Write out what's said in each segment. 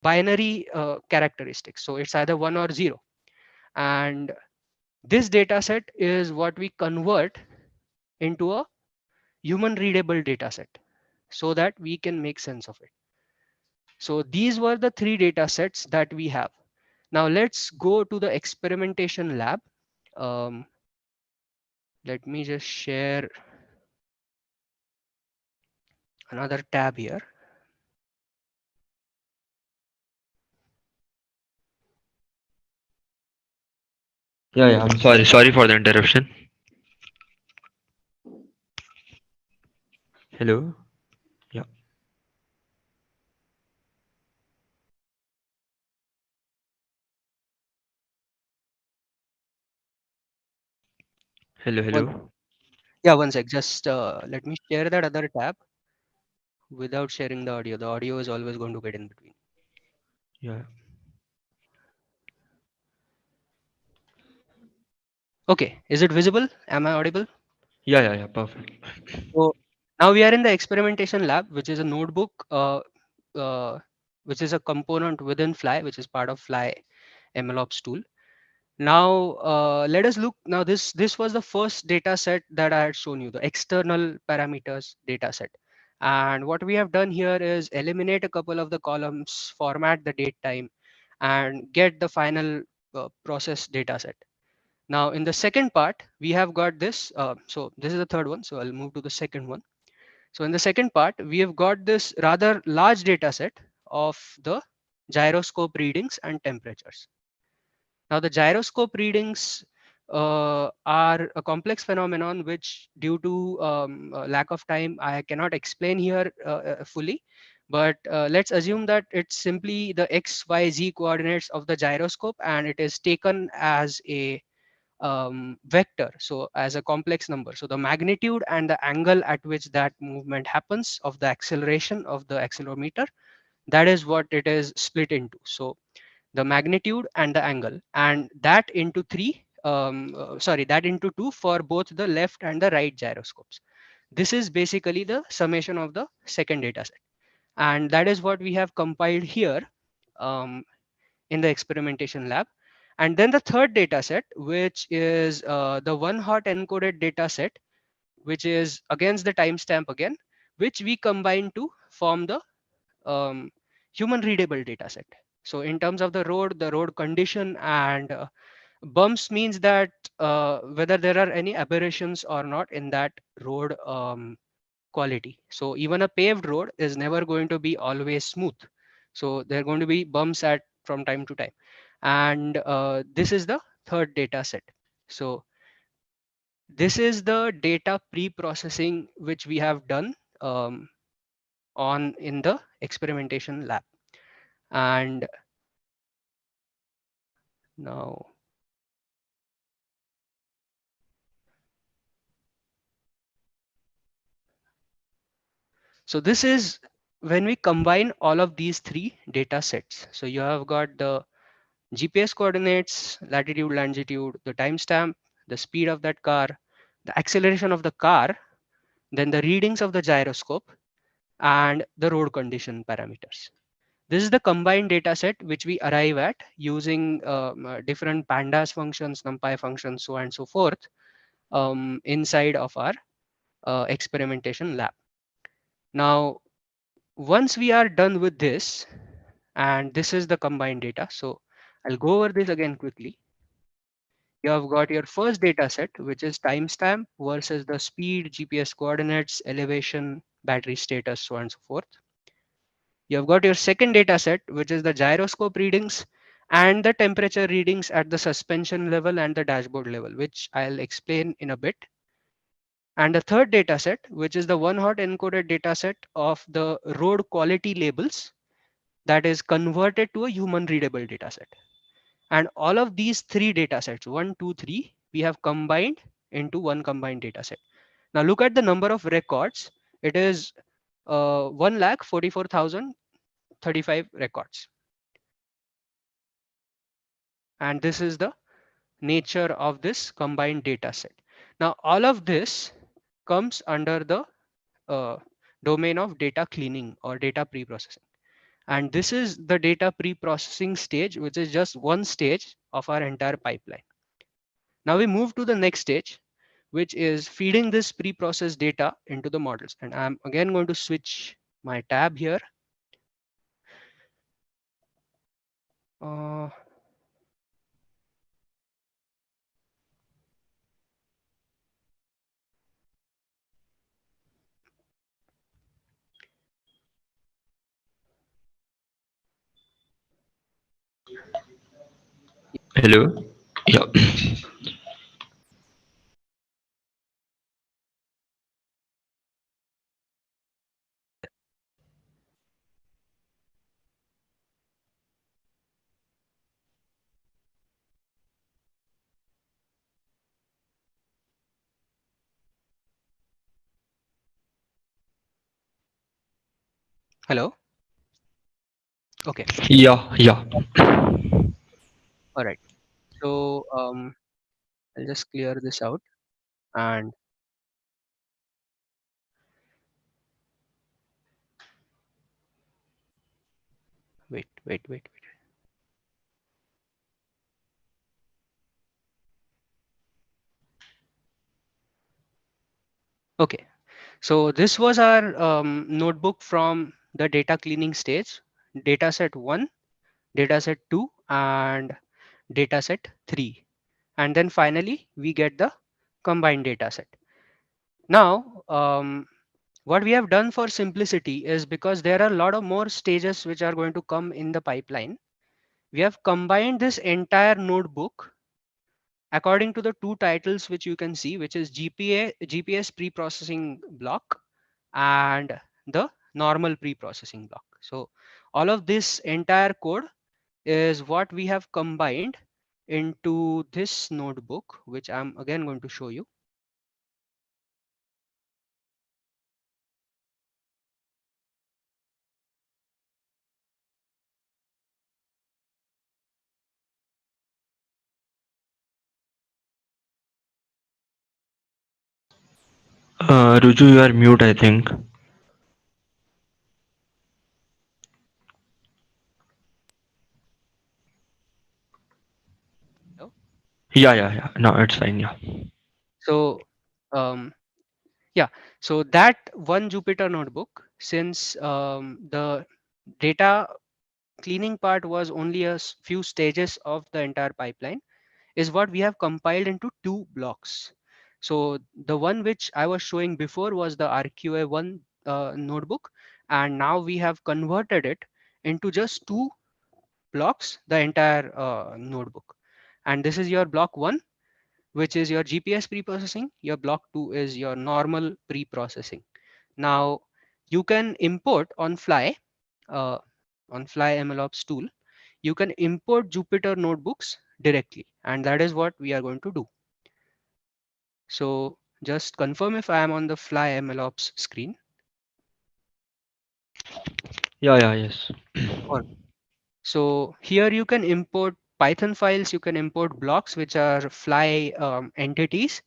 binary characteristics. So it's either 1 or 0. And this data set is what we convert into a human readable data set so that we can make sense of it. So these were the three data sets that we have. Now let's go to the experimentation lab. Um, let me just share another tab here. Yeah, I'm sorry. Sorry for the interruption. Hello. Yeah. Hello. One, Hello. yeah, one sec. Just let me share that other tab without sharing the audio. The audio is always going to get in between. Yeah. Okay, is it visible? Am I audible? Yeah. Perfect. So now we are in the experimentation lab, which is a notebook, uh, which is a component within Fly, which is part of Fly MLOps tool. Now let us look. Now this was the first data set that I had shown you, the external parameters data set. And what we have done here is eliminate a couple of the columns, format the date time, and get the final process data set. Now in the second part, we have got this. So this is the third one. So I'll move to the second one. So in the second part, we have got this rather large data set of the gyroscope readings and temperatures. Now, the gyroscope readings are a complex phenomenon which, due to lack of time, I cannot explain here fully. But let's assume that it's simply the x, y, z coordinates of the gyroscope, and it is taken as a vector, so as a complex number. So the magnitude and the angle at which that movement happens of the acceleration of the accelerometer, that is what it is split into. So the magnitude and the angle, and that into that into two for both the left and the right gyroscopes. This is basically the summation of the second data set, and that is what we have compiled here um, in the experimentation lab. And then the third data set, which is the one hot encoded data set, which is against the timestamp again, which we combine to form the um, human readable data set. So in terms of the road condition and bumps means that whether there are any aberrations or not in that road quality. So even a paved road is never going to be always smooth. So there are going to be bumps at from time to time. And this is the third data set. So this is the data pre-processing which we have done on in the experimentation lab. And now, so this is when we combine all of these three data sets. So you have got the GPS coordinates, latitude, longitude, the timestamp, the speed of that car, the acceleration of the car, then the readings of the gyroscope, and the road condition parameters. This is the combined data set which we arrive at using different pandas functions, numpy functions, so on and so forth inside of our experimentation lab. Now, once we are done with this, and this is the combined data. So I'll go over this again quickly. You have got your first data set, which is timestamp versus the speed, GPS coordinates, elevation, battery status, so on and so forth. You have got your second data set, which is the gyroscope readings and the temperature readings at the suspension level and the dashboard level, which I'll explain in a bit. And the third data set, which is the one hot encoded data set of the road quality labels that is converted to a human readable data set. And all of these three data sets, one, two, three, we have combined into one combined data set. Now look at the number of records. It is 1,44,035 records. And this is the nature of this combined data set. Now all of this comes under the uh, domain of data cleaning or data pre-processing. And this is the data pre-processing stage, which is just one stage of our entire pipeline. Now we move to the next stage, which is feeding this pre-processed data into the models. And I'm again going to switch my tab here. Uh, Hello. Yeah. Hello. Okay. Yeah. Yeah. All right. So I'll just clear this out and wait. Okay. So this was our notebook from the data cleaning stage, dataset 1, dataset 2, and dataset 3. And then finally, we get the combined dataset. Now, what we have done for simplicity is, because there are a lot of more stages which are going to come in the pipeline, we have combined this entire notebook according to the two titles which you can see, which is GPS pre-processing block and the normal pre-processing block. So all of this entire code is what we have combined into this notebook, which I'm again going to show you. Ruju, you are mute, I think. No? Yeah. Yeah. Yeah. No, it's fine. Yeah. So um, yeah, so that one Jupyter notebook, since the data cleaning part was only a few stages of the entire pipeline, is what we have compiled into two blocks. So the one which I was showing before was the RQA1 notebook, and now we have converted it into just two blocks, the entire notebook. And this is your block 1, which is your GPS pre-processing. Your block 2 is your normal pre-processing. Now you can import uh, on Fly MLOps tool, you can import Jupyter notebooks directly, and that is what we are going to do. So just confirm if I am on the Fly MLOps screen. Yeah. Yeah. Yes. Or so here you can import Python files, you can import blocks which are Fly entities,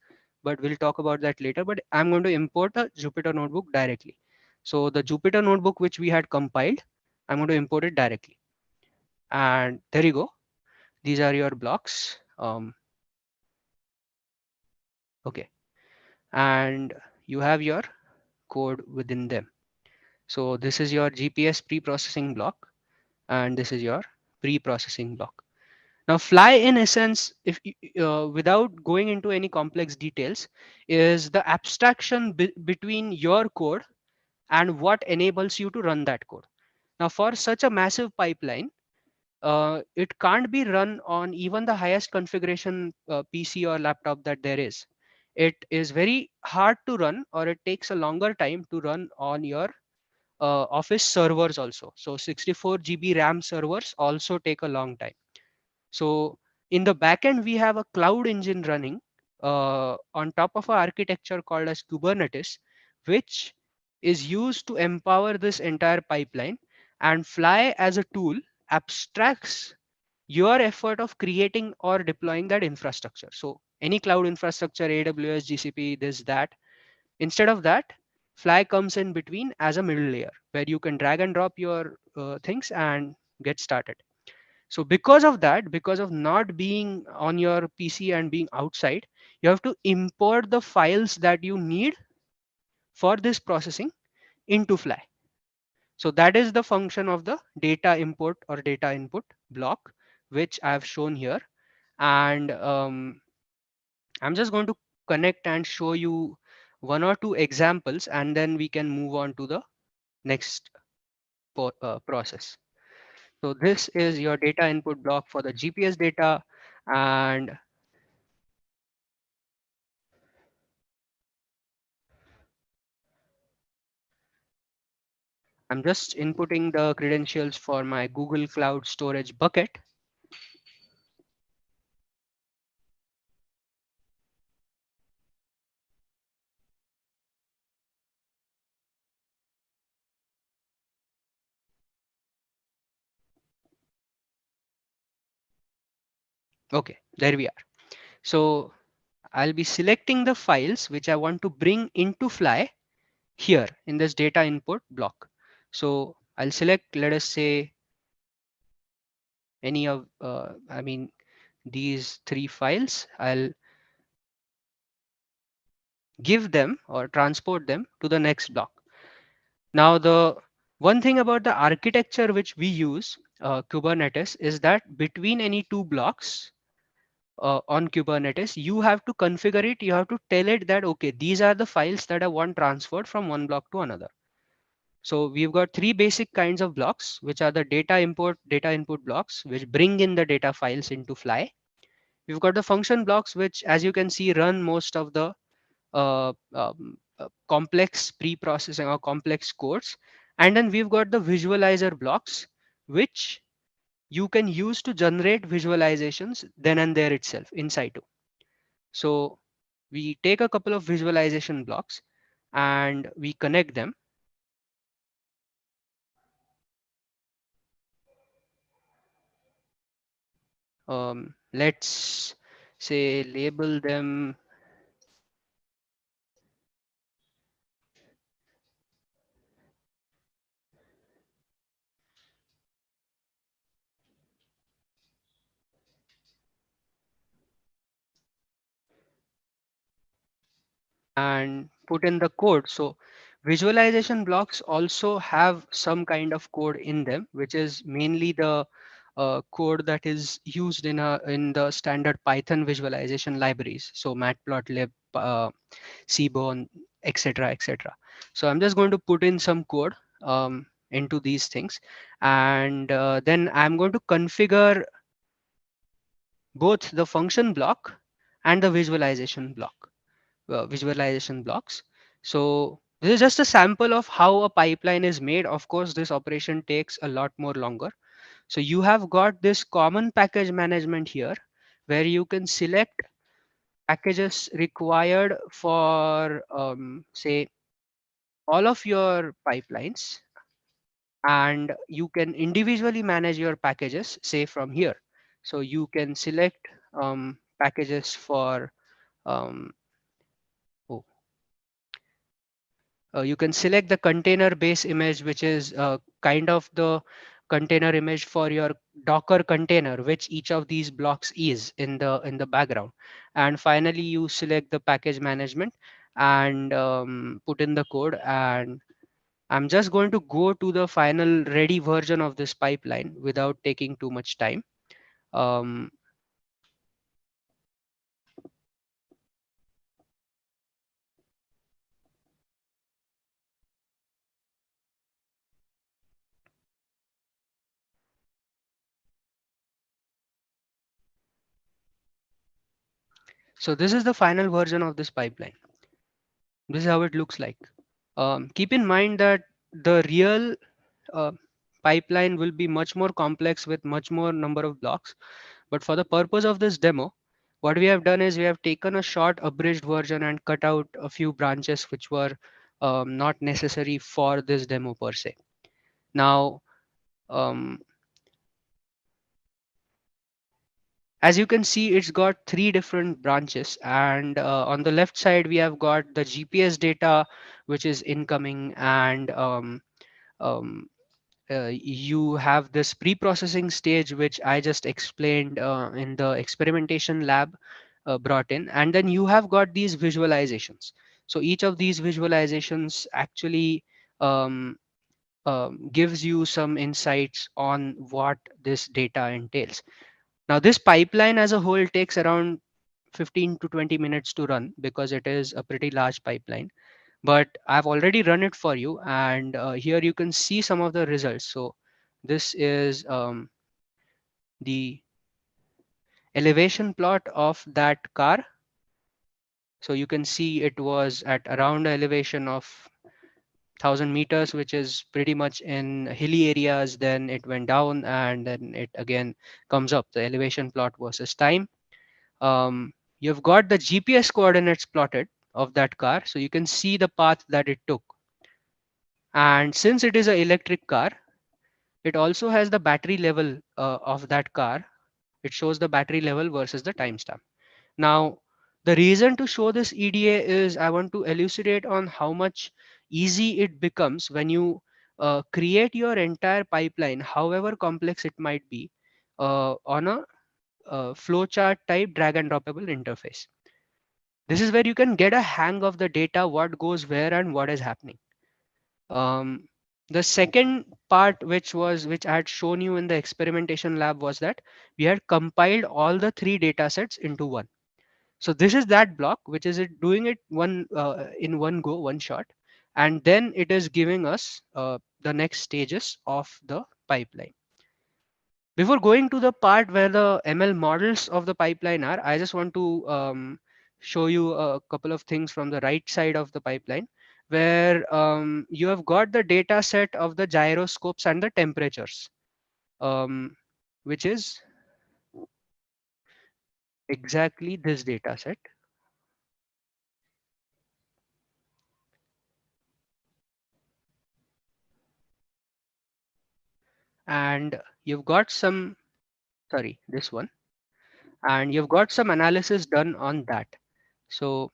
but we'll talk about that later. But I'm going to import a Jupyter notebook directly. So the Jupyter notebook which we had compiled, I'm going to import it directly. And there you go. These are your blocks. Okay. And you have your code within them. So this is your GPS pre-processing block, and this is your pre-processing block. Now, Fly, in essence, if without going into any complex details, is the abstraction between your code and what enables you to run that code. Now, for such a massive pipeline, it can't be run on even the highest configuration PC or laptop that there is. It is very hard to run, or it takes a longer time to run on your Office servers also. So 64 GB RAM servers also take a long time. So in the backend, we have a cloud engine running on top of our architecture called as Kubernetes, which is used to empower this entire pipeline. And Fly as a tool abstracts your effort of creating or deploying that infrastructure. So any cloud infrastructure, AWS, GCP, this, that. Instead of that, Fly comes in between as a middle layer where you can drag and drop your things and get started. So because of that, because of not being on your PC and being outside, you have to import the files that you need for this processing into Fly. So that is the function of the data import or data input block, which I have shown here. And I'm just going to connect and show you one or two examples, and then we can move on to the next process. So this is your data input block for the GPS data, and I'm just inputting the credentials for my Google Cloud Storage bucket. Okay, there we are. So I'll be selecting the files which I want to bring into Fly here in this data input block. So I'll select, let us say, any of, these three files. I'll give them or transport them to the next block. Now, the one thing about the architecture which we use, Kubernetes, is that between any two blocks on Kubernetes, you have to configure it. You have to tell it that, okay, these are the files that I want transferred from one block to another. So we've got three basic kinds of blocks, which are the data import, data input blocks, which bring in the data files into Fly. We've got the function blocks, which, as you can see, run most of the complex pre-processing or complex codes. And then we've got the visualizer blocks, which you can use to generate visualizations then and there itself in situ. So we take a couple of visualization blocks and we connect them. Let's say label them and put in the code. So visualization blocks also have some kind of code in them, which is mainly the code that is used in the standard Python visualization libraries. So matplotlib, Seaborn, etc., etc. So I'm just going to put in some code into these things, and then I'm going to configure both the function block and the visualization blocks. So this is just a sample of how a pipeline is made. Of course, this operation takes a lot more longer. So you have got this common package management here, where you can select packages required for, say, all of your pipelines, and you can individually manage your packages, say from here. So you can select packages for um, oh, you can select the container base image, which is kind of the container image for your Docker container, which each of these blocks is in the background. And finally, you select the package management and put in the code. And I'm just going to go to the final ready version of this pipeline without taking too much time. Um, so this is the final version of this pipeline. This is how it looks like. Keep in mind that the real uh, pipeline will be much more complex with much more number of blocks. But for the purpose of this demo, what we have done is we have taken a short abridged version and cut out a few branches which were not necessary for this demo per se. Now, um, as you can see, it's got three different branches, and on the left side we have got the GPS data which is incoming, and um, You have this pre-processing stage, which I just explained in the experimentation lab, brought in, and then you have got these visualizations. So each of these visualizations actually um, gives you some insights on what this data entails. Now, this pipeline as a whole takes around 15 to 20 minutes to run because it is a pretty large pipeline. But I've already run it for you, and here you can see some of the results. So this is the elevation plot of that car. So you can see it was at around an elevation of 1,000 meters, which is pretty much in hilly areas. Then it went down, and then it again comes up. The elevation plot versus time. You've got the GPS coordinates plotted of that car, so you can see the path that it took. And since it is an electric car, it also has the battery level of that car. It shows the battery level versus the timestamp. Now, the reason to show this EDA is I want to elucidate on how much easy it becomes when you create your entire pipeline, however complex it might be, on a flowchart type drag and droppable interface. This is where you can get a hang of the data, what goes where and what is happening. Um, the second part, which I had shown you in the experimentation lab, was that we had compiled all the three data sets into one. So this is that block, which is it doing it one in one go, one shot, and then it is giving us the next stages of the pipeline. Before going to the part where the ML models of the pipeline are, I just want to show you a couple of things from the right side of the pipeline, where you have got the data set of the gyroscopes and the temperatures, um, which is exactly this data set. And you've got some, sorry, this one, and you've got some analysis done on that. So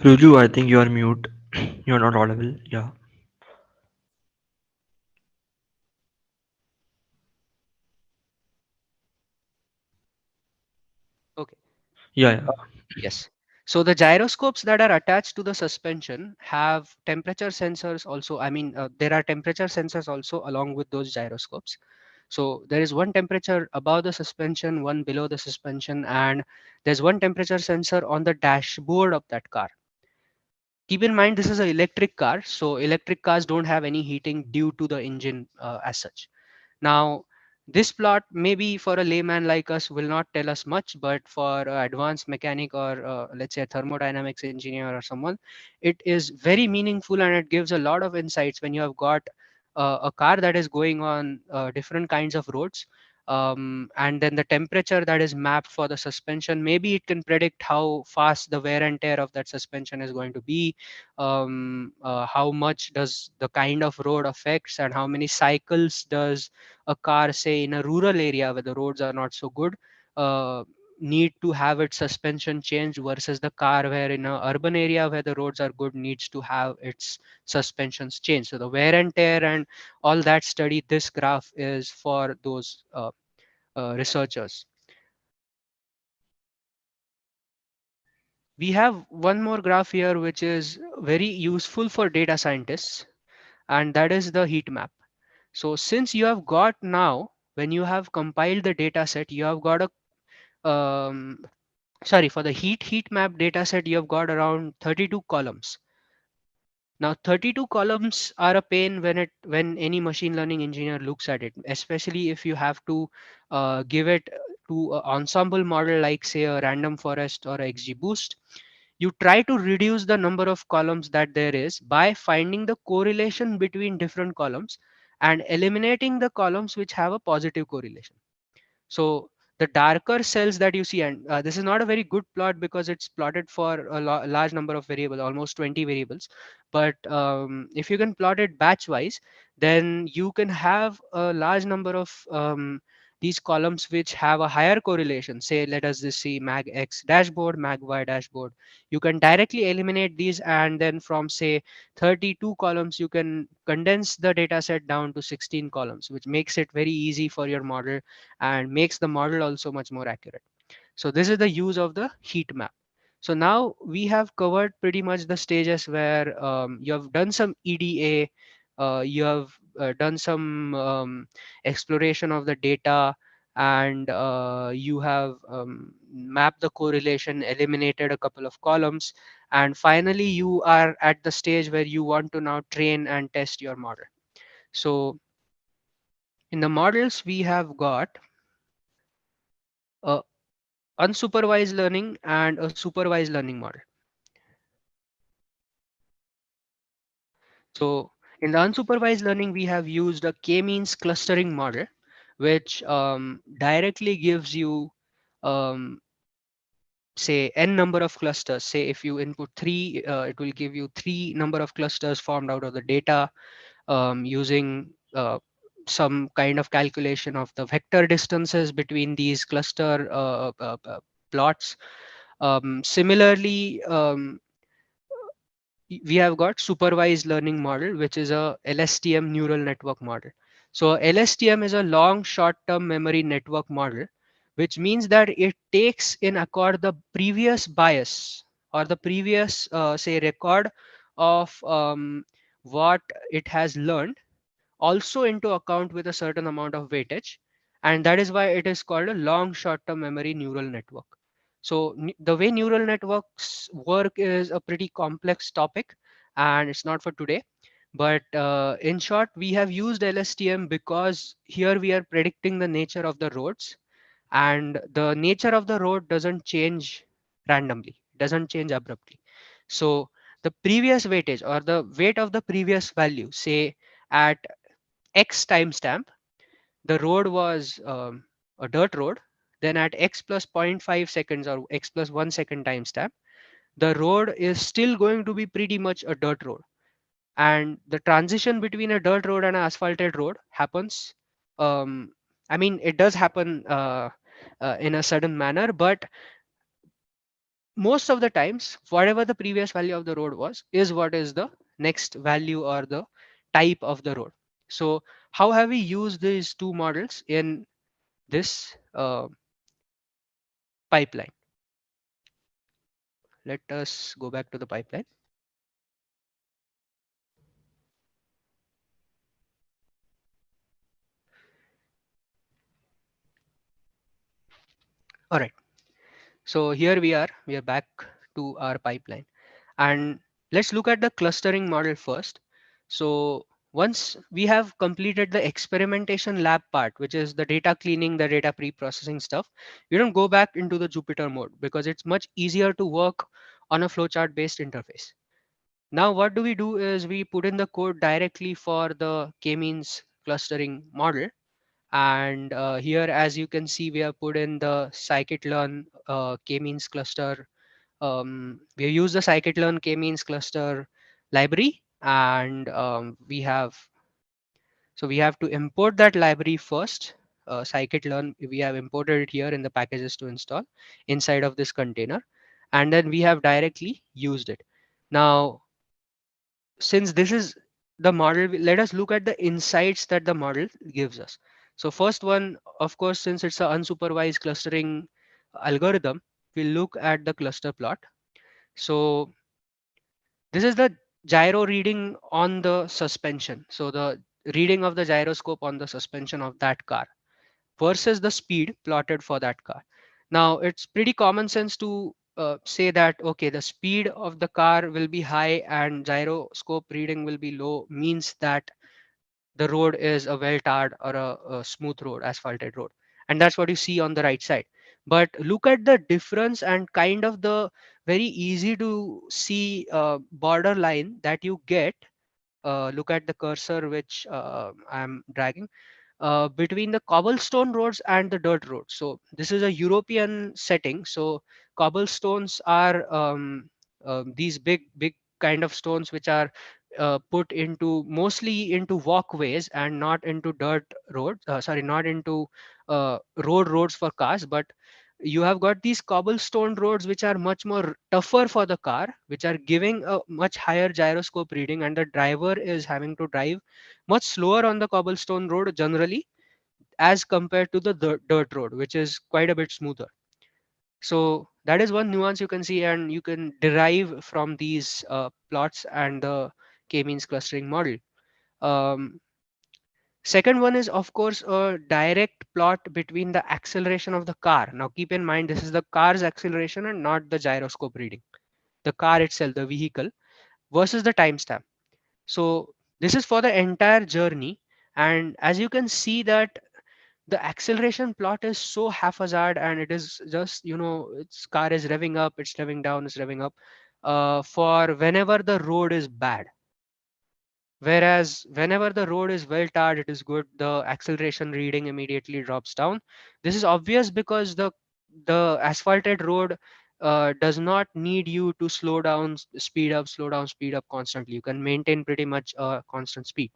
Ruju, I think you are mute. You're not audible. Yeah. okay. Yeah, yeah. Yes. So the gyroscopes that are attached to the suspension have temperature sensors also. I mean, there are temperature sensors also along with those gyroscopes. So there is one temperature above the suspension, one below the suspension, and there's one temperature sensor on the dashboard of that car. Keep in mind, this is an electric car, so electric cars don't have any heating due to the engine as such. Now, this plot maybe for a layman like us will not tell us much, but for an advanced mechanic or let's say a thermodynamics engineer or someone, it is very meaningful and it gives a lot of insights when you have got a car that is going on different kinds of roads. And then the temperature that is mapped for the suspension, maybe it can predict how fast the wear and tear of that suspension is going to be, how much does the kind of road affects, and how many cycles does a car, say in a rural area where the roads are not so good, uh, need to have its suspension changed versus the car where in a urban area where the roads are good needs to have its suspensions changed. So the wear and tear and all that study, this graph is for those researchers. We have one more graph here which is very useful for data scientists, and that is the heat map. So since you have got now, when you have compiled the data set, you have got a sorry, for the heat map data set, you have got around 32 columns. Now 32 columns are a pain when any machine learning engineer looks at it, especially if you have to give it to an ensemble model like say a random forest or a XGBoost. You try to reduce the number of columns that there is by finding the correlation between different columns and eliminating the columns which have a positive correlation. So the darker cells that you see, and this is not a very good plot because it's plotted for a large number of variables, almost 20 variables. But if you can plot it batch wise, then you can have a large number of these columns which have a higher correlation. Say, let us just see mag x dashboard, mag y dashboard. You can directly eliminate these, and then from say 32 columns, you can condense the data set down to 16 columns, which makes it very easy for your model and makes the model also much more accurate. So this is the use of the heat map. So now we have covered pretty much the stages where you have done some EDA, you have done some exploration of the data, and you have mapped the correlation, eliminated a couple of columns, and finally you are at the stage where you want to now train and test your model. So in the models we have got a unsupervised learning and a supervised learning model. So in the unsupervised learning, we have used a k-means clustering model, which directly gives you, um, say, n number of clusters. Say if you input three, it will give you three number of clusters formed out of the data using some kind of calculation of the vector distances between these cluster plots. Similarly, we have got supervised learning model, which is a LSTM neural network model. So LSTM is a long short-term memory network model, which means that it takes in account the previous bias or the previous, say, record of what it has learned also into account with a certain amount of weightage, and that is why it is called a long short-term memory neural network. So the way neural networks work is a pretty complex topic, and it's not for today. But in short, we have used LSTM because here we are predicting the nature of the roads, and the nature of the road doesn't change randomly, doesn't change abruptly. So the previous weightage or the weight of the previous value, say at X timestamp, the road was a dirt road. Then at X plus zero point 0.5 seconds or X plus 1 second timestamp, the road is still going to be pretty much a dirt road. And the transition between a dirt road and an asphalted road happens. Um, I mean, it does happen in a certain manner, but most of the times, whatever the previous value of the road was, is what is the next value or the type of the road. So, how have we used these two models in this pipeline? Let us go back to the pipeline. All right. So here we are back to our pipeline. And let's look at the clustering model first. So once we have completed the experimentation lab part, which is the data cleaning, the data pre-processing stuff, we don't go back into the Jupyter mode because it's much easier to work on a flowchart based interface. Now what do? We do is we put in the code directly for the k-means clustering model. And here, as you can see, we have put in the scikit-learn k-means cluster. We use the scikit-learn k-means cluster library, and we have to import that library first. Scikit-learn, we have imported it here in the packages to install inside of this container, and then we have directly used it. Now, since this is the model, let us look at the insights that the model gives us. So first one, of course, since it's an unsupervised clustering algorithm, we look at the cluster plot. So this is the gyro reading on the suspension. So the reading of the gyroscope on the suspension of that car versus the speed plotted for that car. Now, it's pretty common sense to say that, okay, the speed of the car will be high and gyroscope reading will be low, means that the road is a well tarred or a smooth road, asphalted road. And that's what you see on the right side. But look at the difference and kind of the very easy to see border line that you get. Look at the cursor which I'm dragging. between the cobblestone roads and the dirt roads. So this is a European setting. So cobblestones are these big kind of stones which are put into mostly into walkways and not into dirt roads. Sorry, not into roads for cars, but you have got these cobblestone roads which are much more tougher for the car, which are giving a much higher gyroscope reading, and the driver is having to drive much slower on the cobblestone road generally as compared to the dirt road, which is quite a bit smoother. So that is one nuance you can see, and you can derive from these plots and the k-means clustering model. Um, Second one is, of course, a direct plot between the acceleration of the car. Now, keep in mind, this is the car's acceleration and not the gyroscope reading. The car itself, the vehicle, versus the timestamp. So this is for the entire journey. And as you can see that the acceleration plot is so haphazard, and it is just, its car is revving up, it's revving down, it's revving up for whenever the road is bad. Whereas whenever the road is well tarred, it is good, the acceleration reading immediately drops down. This is obvious because the asphalted road does not need you to slow down, speed up, slow down, speed up constantly. You can maintain pretty much a constant speed.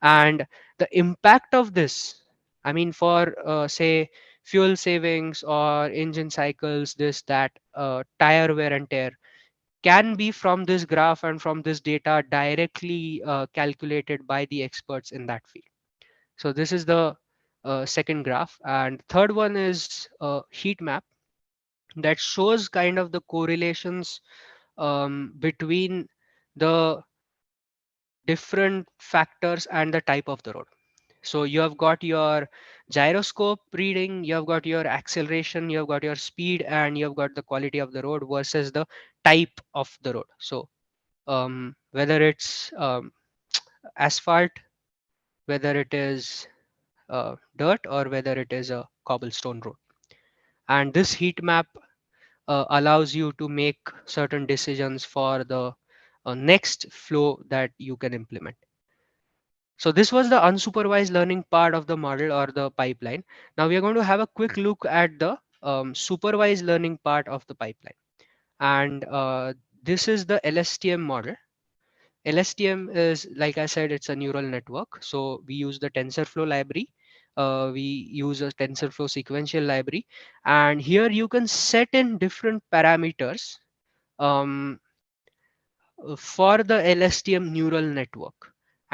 And the impact of this, I mean, for say fuel savings or engine cycles, this, that, tire wear and tear, can be from this graph and from this data directly calculated by the experts in that field. So this is the second graph. And third one is a heat map that shows kind of the correlations between the different factors and the type of the road. So you have got your gyroscope reading, you have got your acceleration, you have got your speed, and you have got the quality of the road versus the type of the road. So whether it's asphalt, whether it is dirt, or whether it is a cobblestone road. And this heat map allows you to make certain decisions for the next flow that you can implement. So this was the unsupervised learning part of the model or the pipeline. Now we are going to have a quick look at the supervised learning part of the pipeline. And this is the LSTM model. LSTM is, like I said, it's a neural network. So we use the TensorFlow library. We use a TensorFlow sequential library. And here you can set in different parameters um, for the LSTM neural network.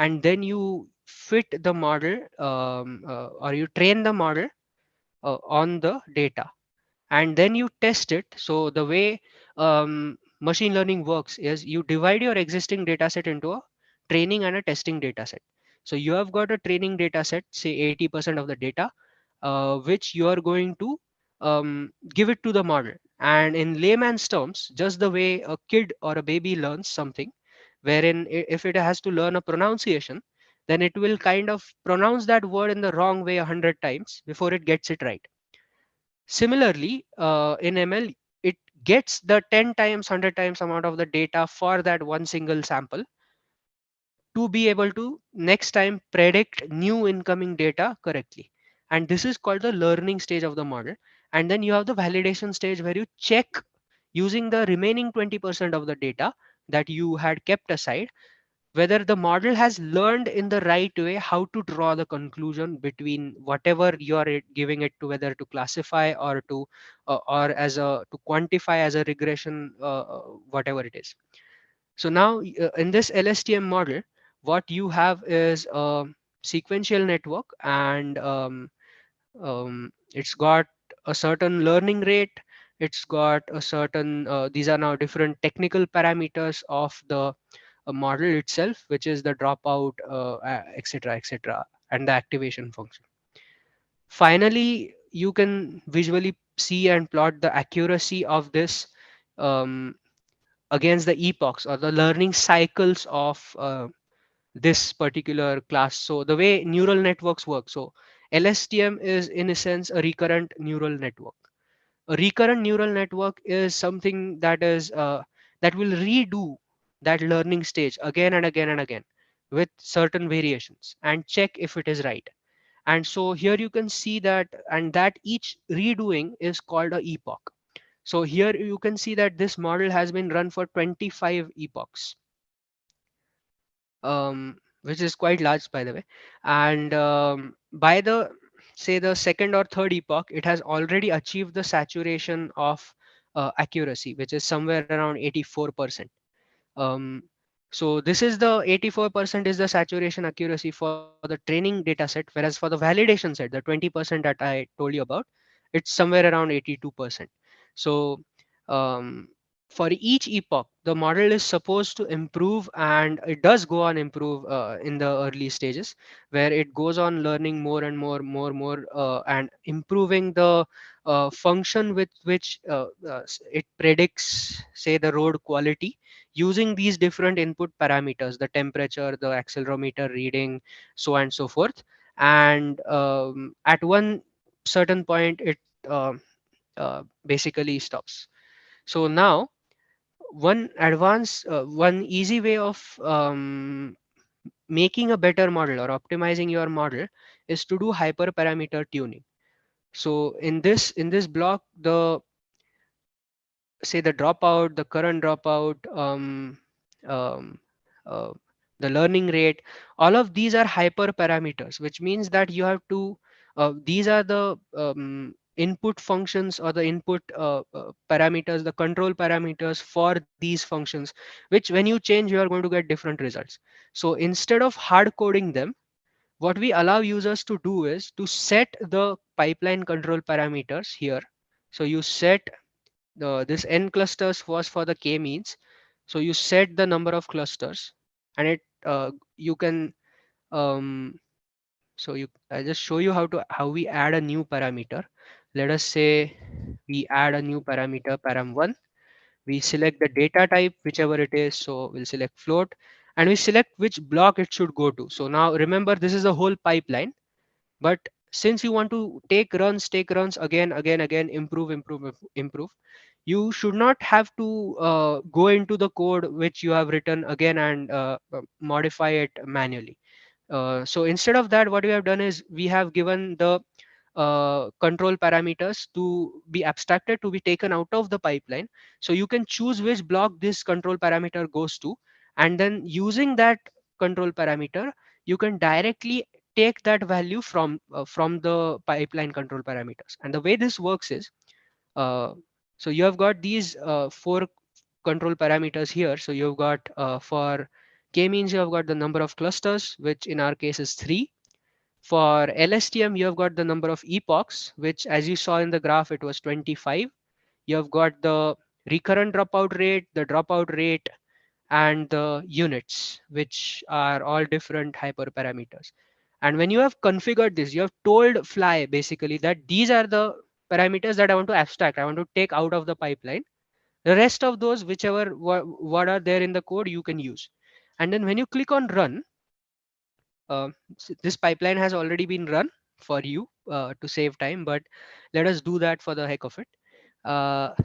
And then you fit the model or you train the model on the data, and then you test it. So the way machine learning works is you divide your existing data set into a training and a testing data set. So you have got a training data set, say 80% of the data, which you are going to give it to the model. And in layman's terms, just the way a kid or a baby learns something, wherein if it has to learn a pronunciation, then it will kind of pronounce that word in the wrong way 100 times before it gets it right. Similarly, in ML, it gets the 10 times, 100 times amount of the data for that one single sample to be able to next time predict new incoming data correctly. And this is called the learning stage of the model. And then you have the validation stage where you check using the remaining 20% of the data that you had kept aside whether the model has learned in the right way how to draw the conclusion between whatever you are giving it to, whether to classify or to or as a to quantify as a regression, whatever it is. So now in this LSTM model, what you have is a sequential network, and it's got a certain learning rate. It's got a certain these are now different technical parameters of the model itself, which is the dropout, etc., etc., and the activation function. Finally, you can visually see and plot the accuracy of this um, against the epochs or the learning cycles of this particular class. So the way neural networks work, so LSTM is in a sense a recurrent neural network. A recurrent neural network is something that will redo that learning stage again and again and again with certain variations and check if it is right. And so here you can see that, and that each redoing is called a epoch. So here you can see that this model has been run for 25 epochs, which is quite large, by the way. And by the, say, the second or third epoch, it has already achieved the saturation of accuracy, which is somewhere around 84%. um, so this is the 84% is the saturation accuracy for the training data set, whereas for the validation set, the 20% that I told you about, it's somewhere around 82%. So um, for each epoch, the model is supposed to improve, and it does go on improve in the early stages, where it goes on learning more and more, and improving the function with which it predicts, say, the road quality, using these different input parameters: the temperature, the accelerometer reading, so on and so forth. And at one certain point, it uh, basically stops. So now, one easy way of making a better model or optimizing your model is to do hyperparameter tuning. So in this block, the, say, the dropout, the current dropout, um, uh, the learning rate, all of these are hyper parameters, which means that you have to, these are the input functions, or the input parameters, the control parameters for these functions, which when you change, you are going to get different results. So instead of hard coding them, what we allow users to do is to set the pipeline control parameters here. So you set this n clusters was for the k means. So you set the number of clusters, and it you can um, so you I'll just show you how we add a new parameter. Let us say we add a new parameter, param1. We select the data type, whichever it is. So we'll select float, and we select which block it should go to. So now remember, this is a whole pipeline, but since you want to take runs again, improve, you should not have to go into the code which you have written again and modify it manually. So instead of that, what we have done is we have given the control parameters to be abstracted, to be taken out of the pipeline. So you can choose which block this control parameter goes to, and then using that control parameter, you can directly take that value from the pipeline control parameters. And the way this works is, uh, so you have got these four control parameters here. So you've got, for k-means, you have got the number of clusters, which in our case is 3. For LSTM, you have got the number of epochs, which, as you saw in the graph, it was 25. You have got the recurrent dropout rate, the dropout rate, and the units, which are all different hyperparameters. And when you have configured this, you have told Fly basically that these are the parameters that I want to abstract, I want to take out of the pipeline. The rest of those, whichever what are there in the code, you can use. And then when you click on run, this pipeline has already been run for you to save time, but let us do that for the heck of it.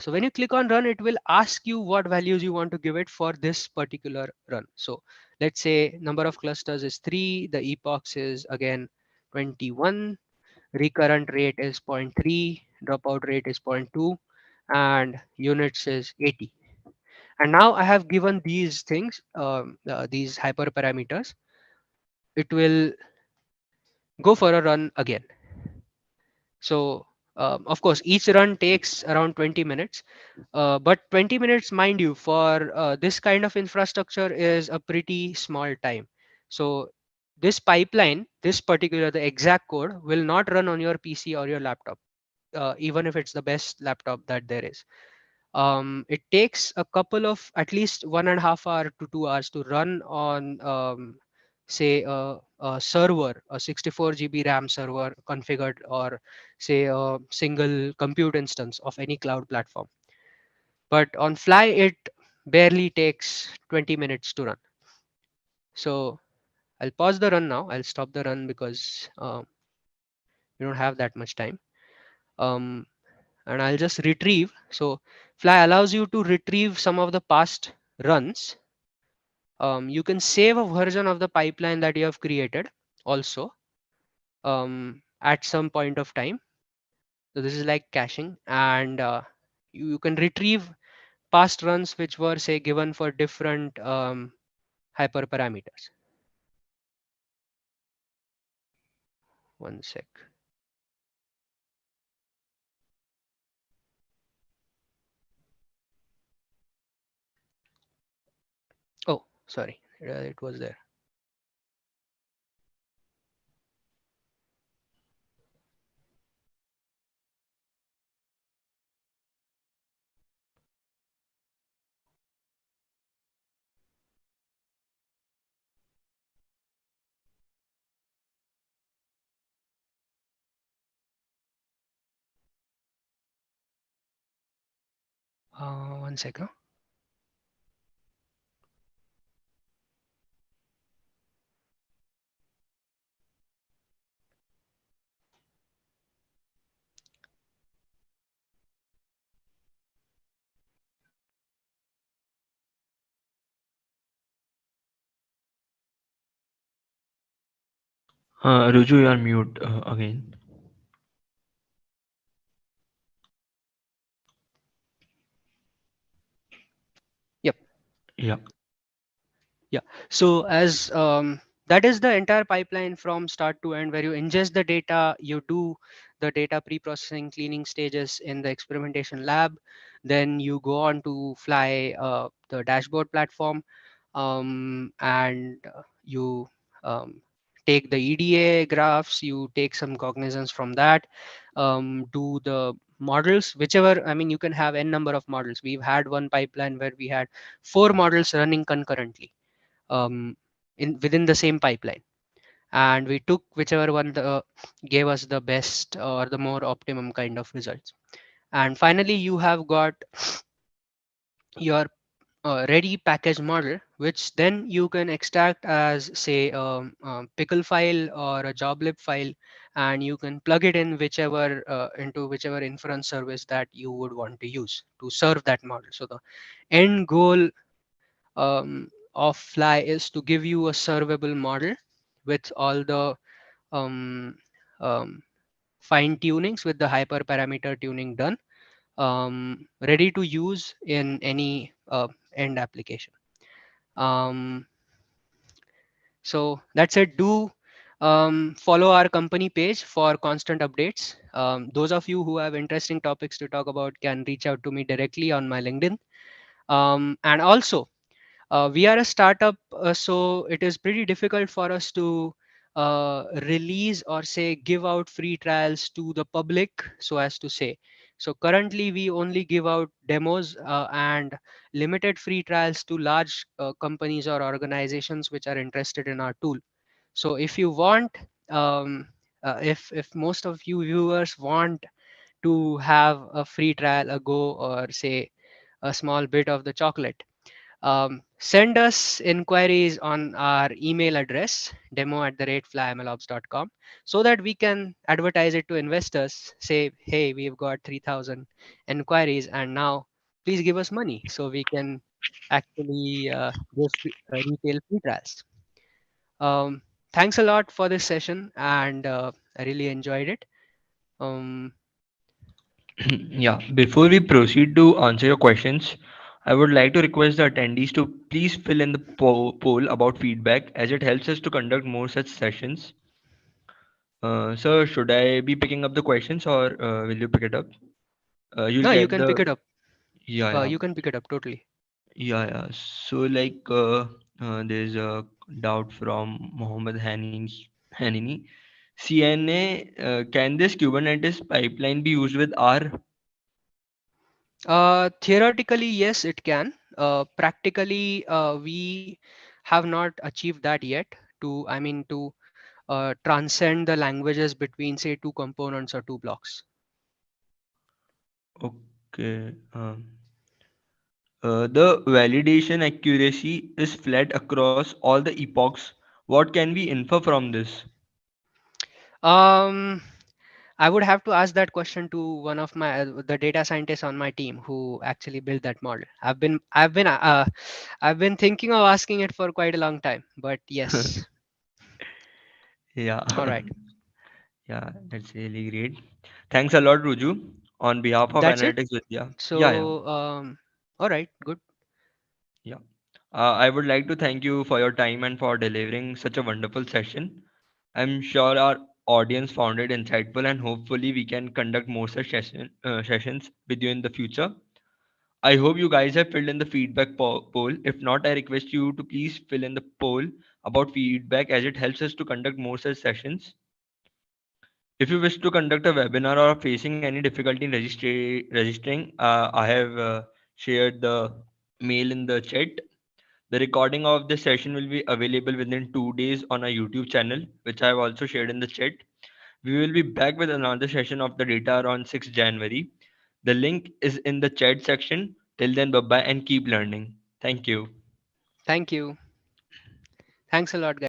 So when you click on run, it will ask you what values you want to give it for this particular run. So let's say number of clusters is 3, the epochs is again 21, recurrent rate is zero point 0.3, dropout rate is zero point 0.2, and units is 80. And now I have given these things, these hyperparameters. It will go for a run again. So of course, each run takes around 20 minutes. But 20 minutes, mind you, for this kind of infrastructure is a pretty small time. So this pipeline, this particular, the exact code will not run on your PC or your laptop, even if it's the best laptop that there is. It takes a couple of, at least 1.5 hour to 2 hours to run on, say, a server, a 64 GB RAM server configured, or say a single compute instance of any cloud platform. But on Fly, it barely takes 20 minutes to run. So I'll pause the run now. I'll stop the run because we don't have that much time. Um, and I'll just retrieve. So Fly allows you to retrieve some of the past runs. You can save a version of the pipeline that you have created also. at some point of time. So this is like caching, and you can retrieve past runs which were say given for different hyperparameters. One sec. Oh, sorry, it was there. One sec. Huh? Ruju, you are mute again. Yep. Yeah. Yeah. So as that is the entire pipeline from start to end, where you ingest the data, you do the data pre-processing, cleaning stages in the experimentation lab, then you go on to fly the dashboard platform, and you um, take the EDA graphs, you take some cognizance from that, do the models, whichever. I mean, you can have n number of models. We've had one pipeline where we had 4 models running concurrently, um, in within the same pipeline, and we took whichever one gave us the best or the more optimum kind of results. And finally you have got your ready package model, which then you can extract as say pickle file or a joblib file, and you can plug it in whichever into whichever inference service that you would want to use to serve that model. So the end goal of fly is to give you a servable model with all the um, um, fine tunings, with the hyperparameter tuning done, ready to use in any end application. um, so that's it. Do follow our company page for constant updates. Those of you who have interesting topics to talk about can reach out to me directly on my LinkedIn. And also, we are a startup, so it is pretty difficult for us to release or say give out free trials to the public, so as to say. So currently we only give out demos and limited free trials to large companies or organizations which are interested in our tool. So if you want, um, if most of you viewers want to have a free trial, a go, or say a small bit of the chocolate, send us inquiries on our email address, demo@flyMLOps.com, so that we can advertise it to investors. Say, hey, we've got 3,000 inquiries, and now please give us money so we can actually give retail free trials. Um, Thanks a lot for this session, and I really enjoyed it. Um, Yeah. Before we proceed to answer your questions, I would like to request the attendees to please fill in the poll about feedback as it helps us to conduct more such sessions. Sir, should I be picking up the questions or will you pick it up? You'll no, you get can pick the it up. yeah, yeah. You can pick it up totally. Yeah, yeah. So, like, there's a doubt from Mohammed Hanini. CNA, can this Kubernetes pipeline be used with R? Theoretically, yes, it can. Practically, we have not achieved that yet. I mean, to transcend the languages between, say, two components or two blocks. Okay. The validation accuracy is flat across all the epochs. What can we infer from this? Um, I would have to ask that question to one of the data scientists on my team who actually built that model. I've been thinking of asking it for quite a long time, but yes. Yeah. All right. Yeah, that's really great. Thanks a lot, Ruju. On behalf of That's it. Analytics Vidya. Yeah. So, all right, good. Yeah. I would like to thank you for your time and for delivering such a wonderful session. I'm sure our audience found it insightful, and hopefully we can conduct more such sessions with you in the future. I hope you guys have filled in the feedback poll. If not, I request you to please fill in the poll about feedback as it helps us to conduct more such sessions. If you wish to conduct a webinar or are facing any difficulty in registering, I have shared the mail in the chat. The recording of this session will be available within 2 days on our YouTube channel, which I have also shared in the chat. We will be back with another session of the data on 6th January. The link is in the chat section. Till then, bye bye and keep learning. Thank you. Thank you. Thanks a lot, guys.